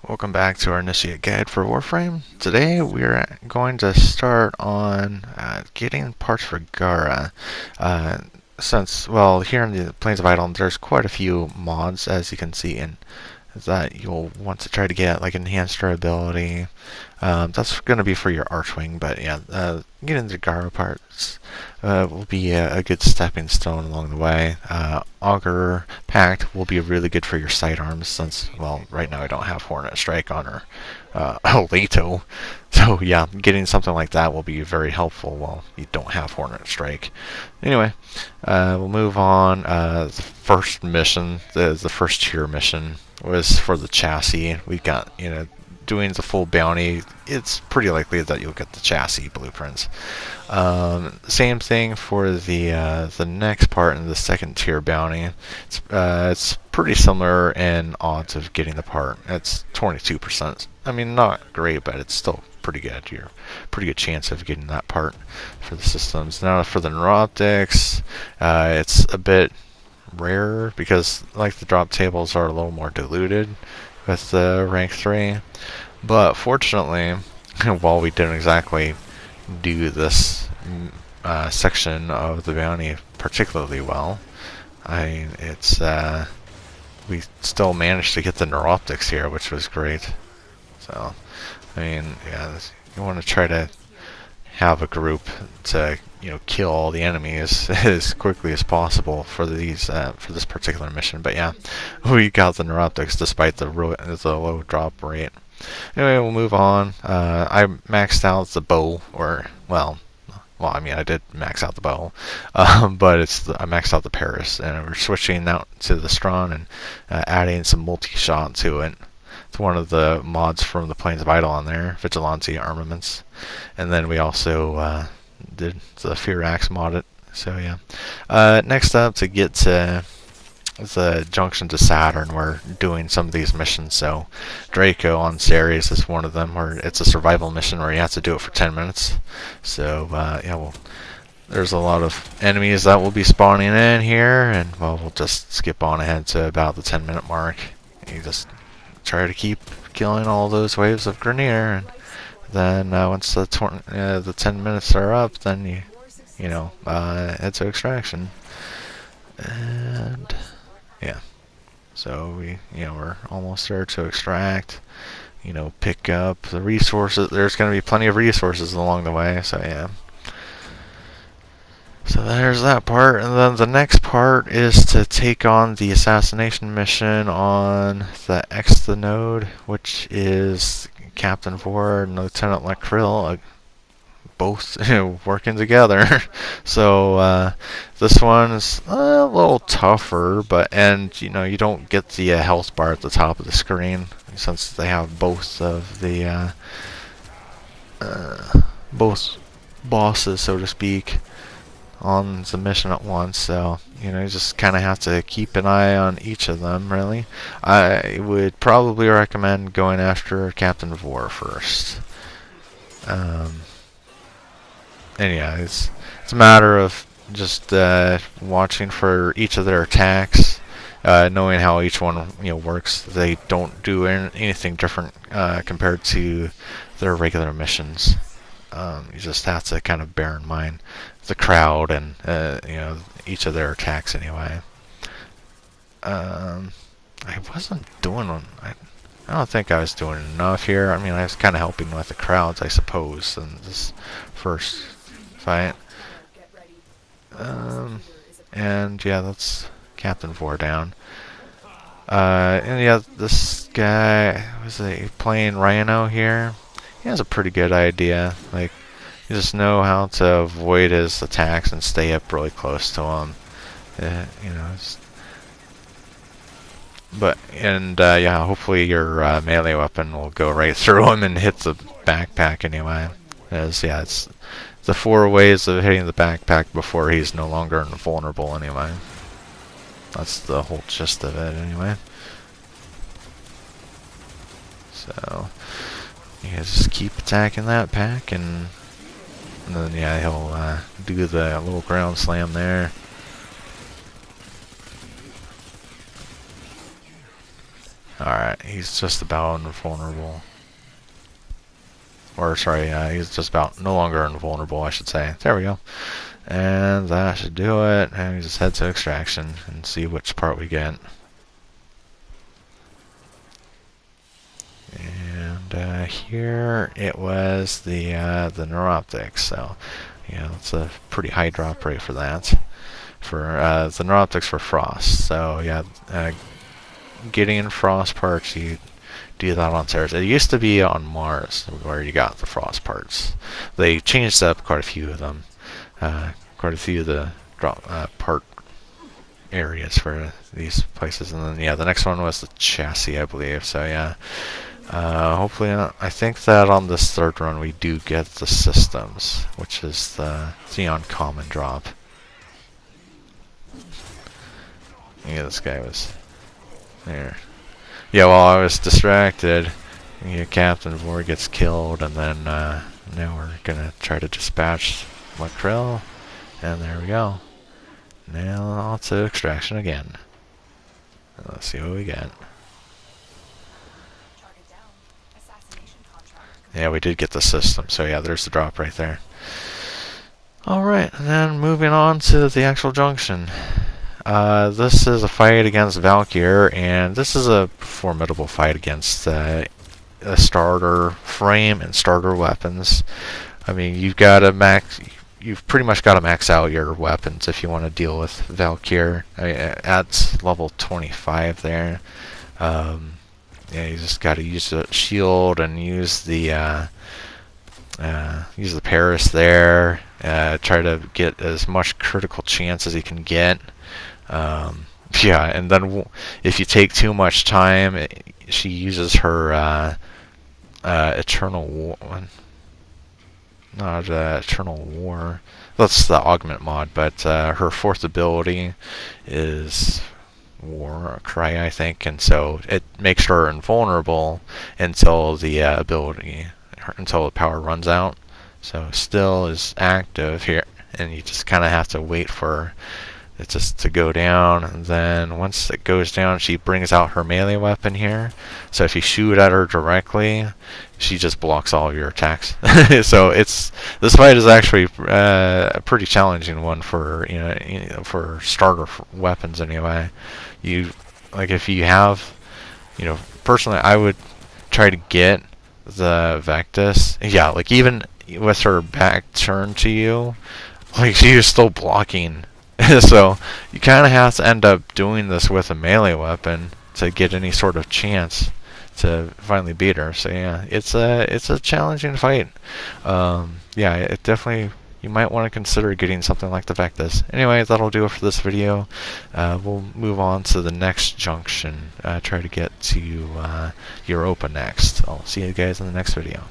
Welcome back to our Initiate Guide for Warframe. Today we're going to start on getting parts for Gara. Uh, well, here in the Plains of Eidolon, there's quite a few mods, as you can see, and that you'll want to try to get, like enhanced durability. That's going to be for your Archwing, but yeah, getting the Gara parts will be a good stepping stone along the way. Augur Pact will be really good for your sidearms, since, well, right now I don't have Hornet Strike on her Leto. So yeah, getting something like that will be very helpful while you don't have Hornet Strike. Anyway, we'll move on. The first mission, the first tier mission, was for the chassis. We got, doing the full bounty, it's pretty likely that you'll get the chassis blueprints. Same thing for the next part in the second tier bounty. It's pretty similar in odds of getting the part. It's 22%. I mean, not great, but it's still pretty good. You're pretty good chance of getting that part for the systems. Now for the neuroptics, it's a bit rare because like the drop tables are a little more diluted with the rank 3, but fortunately while we didn't exactly do this section of the bounty particularly well, we still managed to get the neuroptics here, which was great. So I mean, yeah, you want to try to have a group to kill all the enemies as quickly as possible for these for this particular mission. But yeah, we got the neuroptics despite the low drop rate. Anyway, we'll move on. I maxed out the bow, or I mean, I did max out the bow, but I maxed out the Paris, and we're switching out to the Strong and adding some multi-shot to it. It's one of the mods from the Plains of Eidolon there, Vigilante Armaments. And then we also did the Fear Axe mod it. So yeah. Next up, to get to the Junction to Saturn, we're doing some of these missions. So Draco on Ceres is one of them, where it's a survival mission where you have to do it for 10 minutes. So yeah, well, there's a lot of enemies that will be spawning in here, and well, we'll just skip on ahead to about the 10-minute mark. You just try to keep killing all those waves of Grenier, and then once the 10 minutes are up, then you head to extraction. And yeah, so we're almost there to extract. Pick up the resources. There's going to be plenty of resources along the way. So yeah. So there's that part, and then the next part is to take on the assassination mission on the the node, which is Captain Vor and Lieutenant Lacrill, both working together. So this one's a little tougher, and you don't get the health bar at the top of the screen since they have both of the both bosses, so to speak, on the mission at once. So you just kind of have to keep an eye on each of them. Really, I would probably recommend going after Captain Vor first. And yeah, it's a matter of just watching for each of their attacks, knowing how each one works. They don't do anything different compared to their regular missions. You just have to kind of bear in mind the crowd and each of their attacks anyway. I wasn't doing one. I don't think I was doing enough here. I mean, I was kind of helping with the crowds, I suppose, in this first fight. And yeah, that's Captain Vor down. And yeah, this guy was playing Rhino here. He has a pretty good idea. Like, you just know how to avoid his attacks and stay up really close to him. Yeah, hopefully your melee weapon will go right through him and hit the backpack anyway. As yeah, it's the 4 ways of hitting the backpack before he's no longer invulnerable anyway. That's the whole gist of it anyway. So you just keep attacking that pack, and then yeah, he'll do the little ground slam there. Alright. he's just about invulnerable. Or sorry, he's just about no longer invulnerable, I should say. There we go. And that should do it. And we just head to extraction and see which part we get. And here it was the neuroptics. So yeah, it's a pretty high drop rate for that. For the neuroptics for frost. So yeah, getting frost parts, you do that on Ceres. It used to be on Mars where you got the frost parts. They changed up quite a few of them. Quite a few of the drop part areas for these places. And then yeah, the next one was the chassis, I believe. So yeah, hopefully I think that on this third run we do get the systems, which is the uncommon drop. Yeah, this guy was there. Yeah, while I was distracted, Captain Vor gets killed, and then now we're gonna try to dispatch Makrill, and there we go. Now on to extraction again. Let's see what we get. Yeah, we did get the system, so yeah, there's the drop right there. Alright, and then moving on to the actual junction. This is a fight against Valkyr, and this is a formidable fight against a starter frame and starter weapons. I mean, you've pretty much got to max out your weapons if you want to deal with Valkyr. I mean, at level 25 there. Yeah, you just got to use the shield and use the Paris there. Try to get as much critical chance as you can get. Yeah, and then if you take too much time, she uses her Eternal War. Not Eternal War. That's the augment mod, but her fourth ability is War Cry, I think, and so it makes her invulnerable until the until the power runs out. So still is active here, and you just kind of have to wait for it just to go down, and then once it goes down, she brings out her melee weapon here. So if you shoot at her directly, she just blocks all of your attacks. So this fight is actually a pretty challenging one for for starter weapons anyway. If you have, personally I would try to get the Vectis. Yeah, like even with her back turned to you, like she is still blocking. So you kind of have to end up doing this with a melee weapon to get any sort of chance to finally beat her. So yeah, it's a challenging fight. Yeah, it definitely, you might want to consider getting something like the Vectis. Anyway, that'll do it for this video. We'll move on to the next junction. Try to get to Europa next. I'll see you guys in the next video.